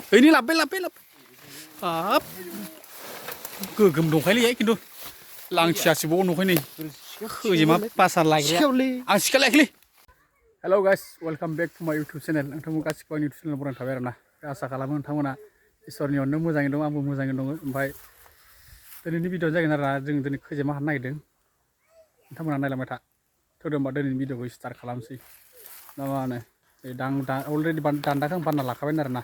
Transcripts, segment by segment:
เฮ้ยนี่หลับไปครับगोगोम दंखायोलै खिन्थु लांथियासो बाव नंखाय नै खोजिमा बासा लायग्राया आं सिखा लायाखैलै hello guys welcome back to my YouTube channel नोंथांमोन गासिबो आंनि इउटुब चेनेल बरायना थाबाय आरोना आसा खालामो नोंथांमोना इसोरनि अननायाव मोजाङै दं आंबो मोजाङै दङ ओमफ्राय दिनैनि भिडिअ जागोन आरोना जों दिनै खोजिमा हानो नागिरदों नोंथांमोना नायलांबाय था थौदो होमबा दिनैनि भिडिअखौ स्टार्ट खालामसै ना मा होनो अलरेडि दान्दाखौ आं बानना लाखाबाय आरोना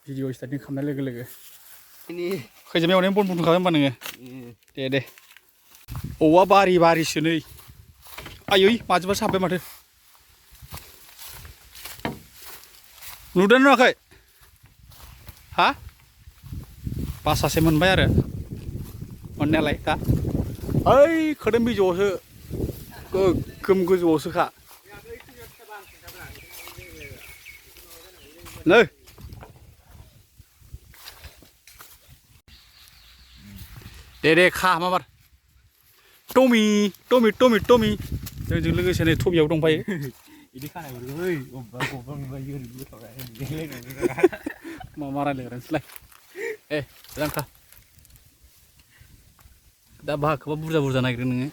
भिडिअ स्टार्टिं खालामनाय लोगो लोगो खोजिमा एवनायनि बन बुथुमखाबाय होमबा नोङो दे औवा बारिसो नै आयै माजोंबा साब्बाय माथो नुदोंना नुवाखै हा बासासे मोनबाय आरो मोननायालाय दा ओइ खोदोम बिजौआवसो गोगोम गोजौआवसोखा नै दे खा माबार टमि जोंजों लोगोसे नै टमियाव दंफायो इदि खानायफोरखौ अबेबा नुबाय ओरैनो गोथाव मा रायलायग्रानोसैलाय मोजांखा दा बाहागोबा बुरजा नागिरो नोङो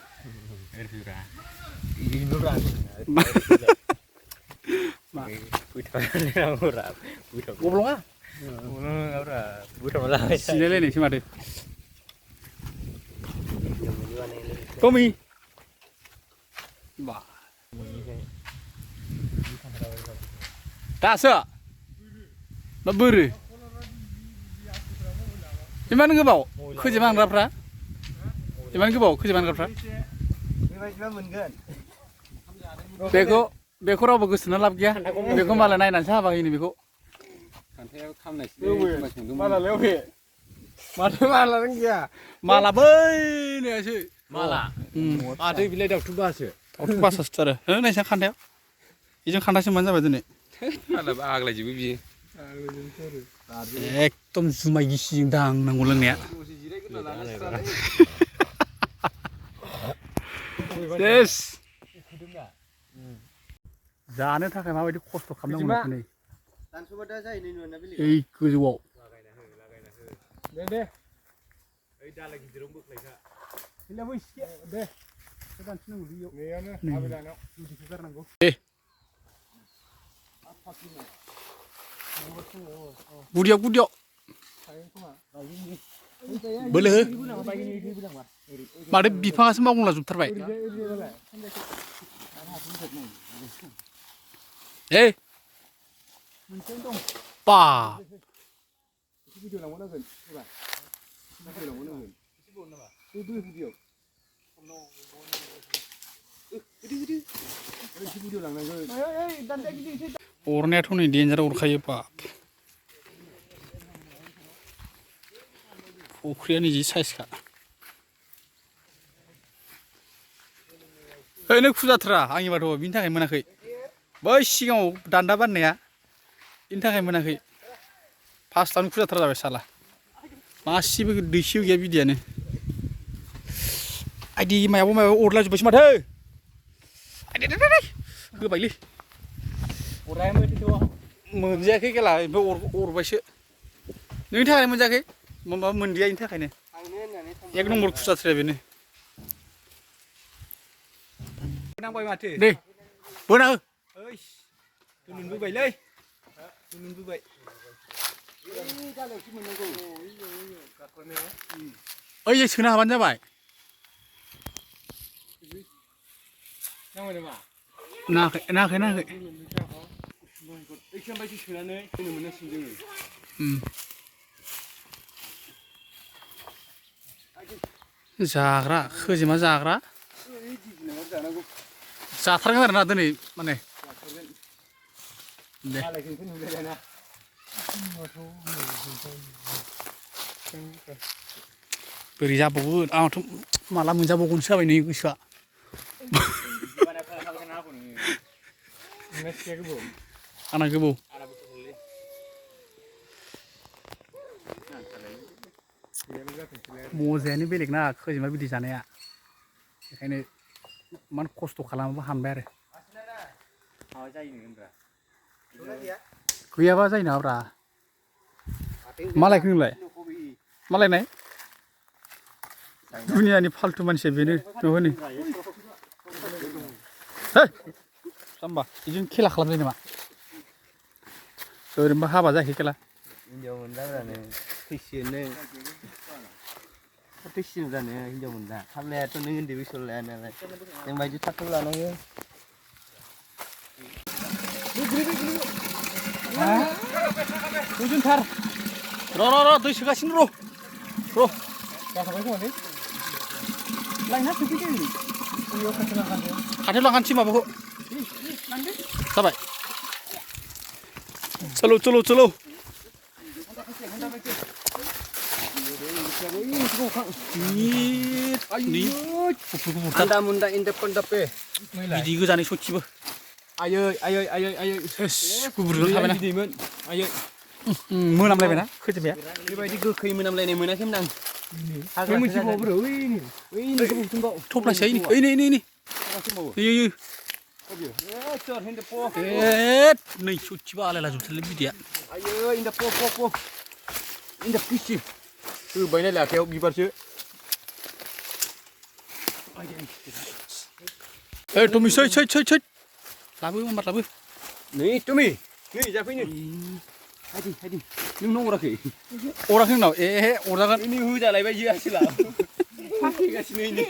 सिनायलायनायसो माथो टमि बा दासो मा बोरो इमान गोबाव खोजिमा हानग्राफ्रा इमान गोबाव खोजिमा हानग्राफ्रा बेखौ रावबो गोसोना लाब गैया बेखौ मालाय नायनानैसो हाबाखैनो बेखौ माथो मालानो गैया माला बैनायासो माला माथो बिलाइ दावथु बासासोथ' आरो नायसा खान्थायाव बेजों खान्थासो मोनबानो जाबाय दिनै आग्लायजोबो बियो एकदम जुमाय गिसिजों दांनांगौ लोंनाया जानो थाखाय माबायदि खस्थ' खालामनांगौ नै ओइ गोजौआव दे ओइ दालाय गिदिराव बोख्लायखा दे दानसिनांगौ दे गुदियाव बोलो हो माथो बिफाङासो मावग्लुंला जोबथारबाय बा अरनायाथ' नै देन्जार अरखायो बाब फुख्रिया निजि साइजखा ओरैनो खुजाथ्रा आंनिबाथ' बिनि थाखाय मोनाखै बै सिगाङाव दान्दा बाननाया बिनि थाखाय मोनाखै फार्स्टआवनो खुजाथ्रा जाबाय साला मासेबो दैसेबो गैया बिदियानो आइदि मायाबा अरलाजोब्बायसो माथो होबायलै मोनजायाखै गेला ओमफ्राय अरबायसो नोंनि थाखाय मोनजायाखै माबा मोनदिया बेनि थाखायनो एक नम्बर खुजाथ्राया बेनो नांबाय माथो दे बोना हो मोनबोबायलै ओइ सोनो हाबानो जाबाय नाङाखै सोनानै होनो मोननांसिगोन जोङो जाग्रा खोजिमा जाग्रा जाथारगोन आरोना दिनै माने दे बोरै जाबावगोन आंहाथ' माला मोनजाबावगोनसो जाबाय नै गोसोआ आंना गोबाव मजायानो बेलेग ना खोजिमा बिदै जानाया बेखायनो इमान खस्थ' खालामोबा हानबाय आरो गैयाबा जायो नामाब्रा मा लायखो नोंलाय मा लायनाय दुनियानि फाल्थु मानसिया बेनो नुहोनो है जाम्बा बिदिनो खेला खालामजायो नामा ओरैनोबा हाबा जायाखै खेला हिनजाव मोनदाब्रानो थैसिगोन जानो हिनजाव मोनदा थाब लायाथ' नों उन्दै बैसोआव लाया नालाय जों बायदि थाब लानांगौ गोजोनथार र' दै सोगासिनो र' जाखाबाय खोमालै लायना सोफैदो खाथियाव लांखानोसै माबाखौ जाबाय चलो anda munda indepon dape बिदि गोजानै सखिबो आयै गुबुरजों थाबायना बिदिमोन आयै मोनामलायबायना खोजोबाया बेबायदि गोखै मोनामलायनाय मोनाखैमोन आं हाग्रा मोनसे बावब्रो ओइनि गोबावथुमबाव थफ्लासै ओइ नै नै सखिबा आलायलाजोबथारलै बिदैया आयै इंदा प इंदा पिसि होबायनायलाय आखायाव बिबारसो ए टमि सै लाबो माबार लाबो नै टमि नै जाफैनो हायदि नों अराखै नोंनाव ए अरजागोन नै होजालायबाय इयो आसोला फाखैगासिनो इनि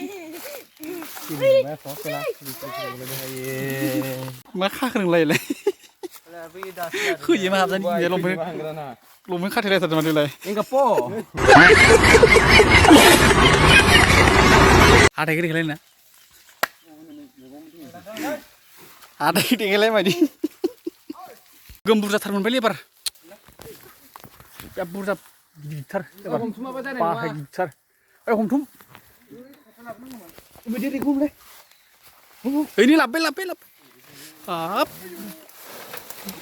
मा खाख्रोंलायलाय खोयो मा हाबजानि लंपेन्ट खाथेलायथारदों माथोलाय इंगा प हाथाय गेलेलायना हाथाय देलाय मादि गोम बुरजाथार मोनबायलै एबार बिराद बुरजा गिदिरथार एबार बाहाय गिदिरथार ओइ हमथुम ओइनै लाबबाय हाब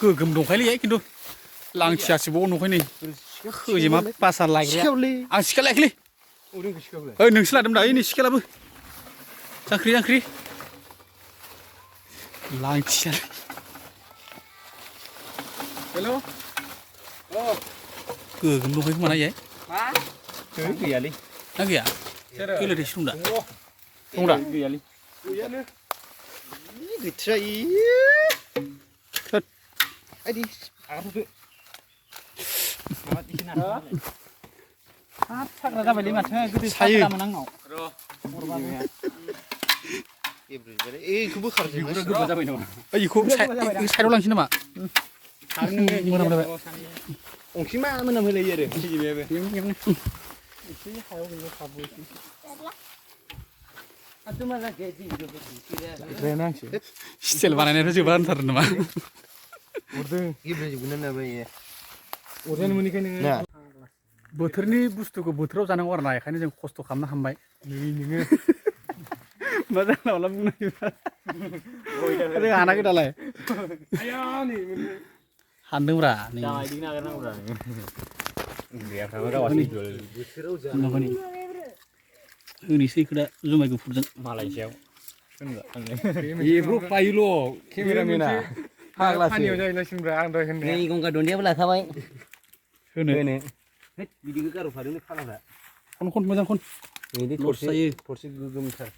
गोगोम दंखायोलै खिन्थु लांथियासोबाव नंखाय नै खोजेमा बासा लायग्राया आं सिखा लायाखैलै ओइ नोंसो लादोंमोन दा ओइ नै सिखा लाबो जांख्रि लांथिया हेल' गोगोम दंखायो खोमा ना इयो गैयालै ना गैया गैलायथायसो दं दा गैयालै गैयानो गैथ्रा आइदि आगारथ'दो हाब साग्रा जाबायलै माथो गोदो साग्रामोन आंनाव एखौ बोखारजोबनो गोब्राब जाबाय नामा इखौ साइडआव लांसै नामा मोनामलायबाय अंखि मा मोनामहोलायो आरो खिजिमायाबो एसे हायाव गैया खाबु स्टाइल बानायनायाथ' जोबा होनथारो नामा अरदों गेब्लेजोबगोन ना बेयो अरजानो मोनैखाय नोङो बोथोरनि बुस्थुखौ बोथोराव जानांगौ आरो ना बेखायनो जों खस्थ' खालामनो हामबाय नोङो मा जानला माला बुंनो रोङा हानाखै दालाय हानदोंब्रा नै होनोसै खोदा जुमाय गुफुरजों मालायनि सायाव एब्र' बायोल' केमेरामेना फानियाव जाहैलायसिनब्रा आं दहाय होननाया नै गंगार दुन्दियाबो लाखाबाय होनो बिदिखौ गार'खादोंनो खालामग्रा खन मोजां खन लस जायो थरसे गोगोमथार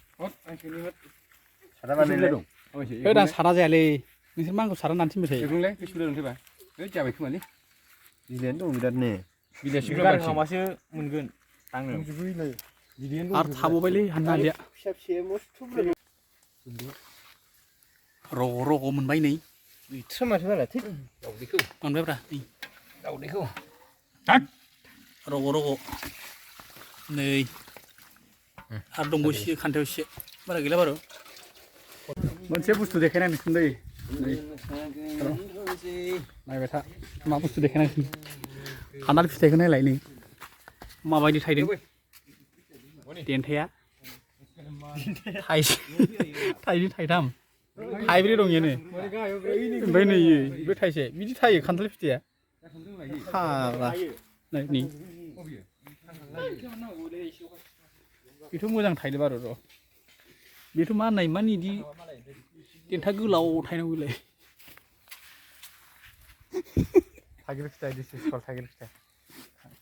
दा सारा जायालै नोंसोर मा आंखौ सारा होननानै थिनबाय थायो बेखौलाय गोसो दोनथैबा जाबाय खोमालै बिलाइआनो दं बिरादनो बिलाइसो गारखांबासो मोनगोन आङो आरो थाबावबायलै हाननो हालिया रग' मोनबाय नै गैथ्रा माथो बारा थै दाउदैखौ मोनबायब्रा नै दाउदैखौ रग' नै आरो दंबावो एसे खान्थायाव एसे बारा गैला बारु मोनसे बुस्थु देखायनाय नोंसोर नै नायबाय था मा बुस्थु देखायनांसिगोन खान्थाल फिथाइखौ नायलाय नै माबायदि थायदों देन्थाया थाइनै थाइथाम थाइब्रै दं इयानो ओमफ्राय नै बे थाइसे बिदि थायो खान्थाल फिथाइया फाग्ला नै बेथ' मोजां थायदों बारु र' बेथ' मा होननाय माने इदि देन्था गोलाव थायनांगौलाय थाइगिर फिथाइ थाइगिर फिथाइ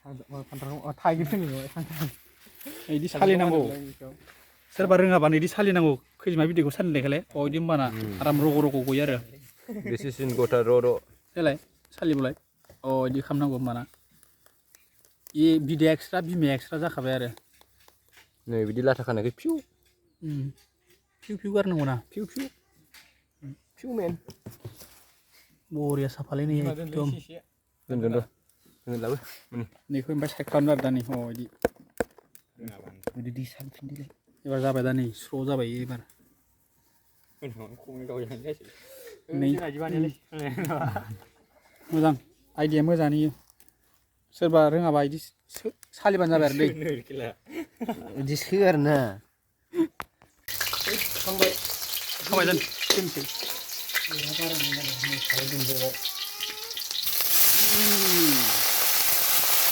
फान्थाव थाइगिर दोङो इदि सालिनांगौ सोरबा रोङाबा इदि सालिनांगौ खैजिमा बिदैखौ सालिनायखालाय अ इदि होमबाना आराम रग' रग' गयो आरो बेसेसिन गथा र' देलाय सालिबोलाय अ इदि खालामनांगौ होमबाना इ बिदैया एक्सट्रा बिमाया एक्सट्रा जाखाबाय आरो नै बिदि लाथा खानायखौ फिउ फिउ फिउ गारनांगौ ना फिउ मेन बरिया साफालै नै एकदम दोनगोन र' दोनगोन लाबो नैखौ ओमफ्राय साइड खालामनो आरो दा नै अ इदि सानफिनदोलाय एबार जाबाय दा नै स्र' जाबाय एबार मोजां आइडिया मोजाङानो इयो सोरबा रोङाबा इदि सालिबानो जाबाय आरो दै इदि सो आरोना खाबाय दोनसै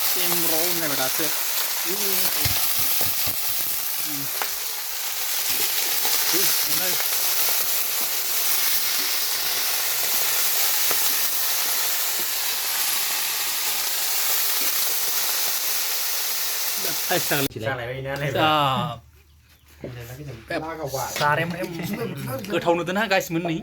सेमब्र' होनलायबाय दासो गोथाव नुदोंना गासिबो नै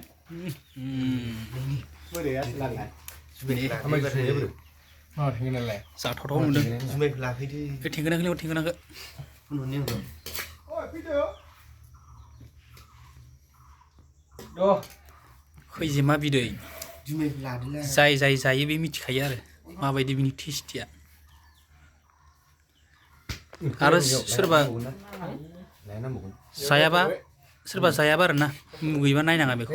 जाथावथाव नुदों थेंगोनाखौ खैजिमा बिदै जाय जायो बे मिथिखायो आरो माबायदि बिनि टेस्टिया आरो सोरबा जायाबा आरोना मुगैबा नायनाङा बेखौ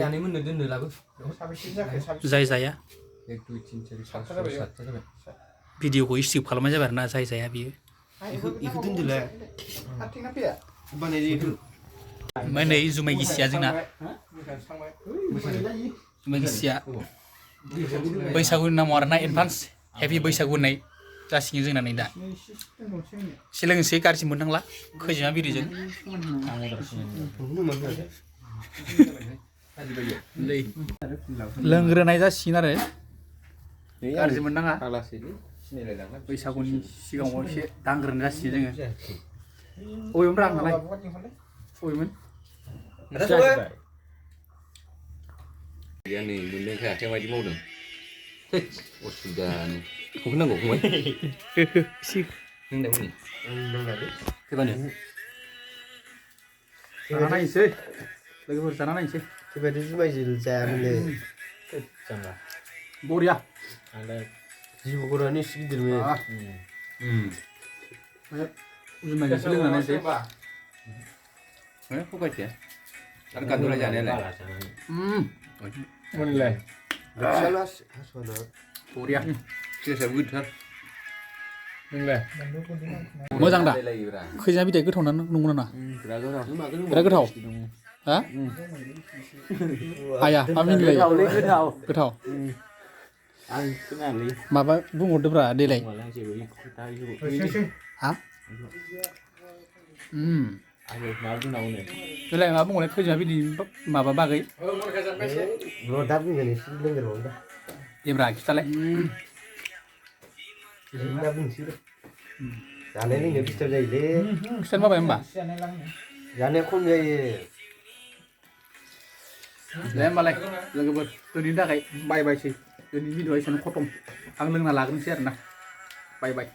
जाय जाया भिडिअखौ स्किप खालामनाय जाबाय आरोना जाय जाया बियो ओमफ्राय नै जुमाय गिसिया जोंना जुमाय गिसिया बैसागुनि नामाव आरोना एडभान्स हेपि बैसागु होननाय जासिगोन जोंना नै दा एसे लोंसै गाज्रि मोननांला खैजिमा बिदैजों लोंग्रोनाय जासिगोन आरो गाज्रि मोननाङा बैसागुनि सिगाङाव एसे दांग्रोनाय जासिगोन जोङो अबेमोन रां नालाय अबेमोन नै मोनदों आथिं बायदि मावदों असुबिदानि नांगौ फंबाय फैबानो जाना नायनोसै लोगोफोर जाना नायनोसै बेबायदि जुमायजों जायामोनलै बरिया जिबौखौरानो एसे गिदिरमोन जुमाय गिसि लोंना नायनोसै फकायथिया आरो गान्दुला जानायालाय मोनलाय बरिया टेस्टआ गोथार मोजां दा खैजिमा बिदै गोथाव नंगौ ना बिराद गोथाव हा आया मा मिनिलायो गोथाव माबा बुंहरदोब्रा देलाय हा देलाय मा बुंहरनाय खैजिमा बिदै माबा बागै दा बुंगोन एसे लोंग्रोबावो दा देब्रा खिथालाय दा बुंसै जानाय लोंनायाव डिस्टार्ब जायोलै खिथानो बाबाय होमबा जानाया खम जायो दे होमबालाय लोगोफोर दिनैनि थाखाय बाय बायसै दिनैनि भिडिअआ एसेनो खतम आं लोंना लाग्रोनोसै आरोना बाय बाय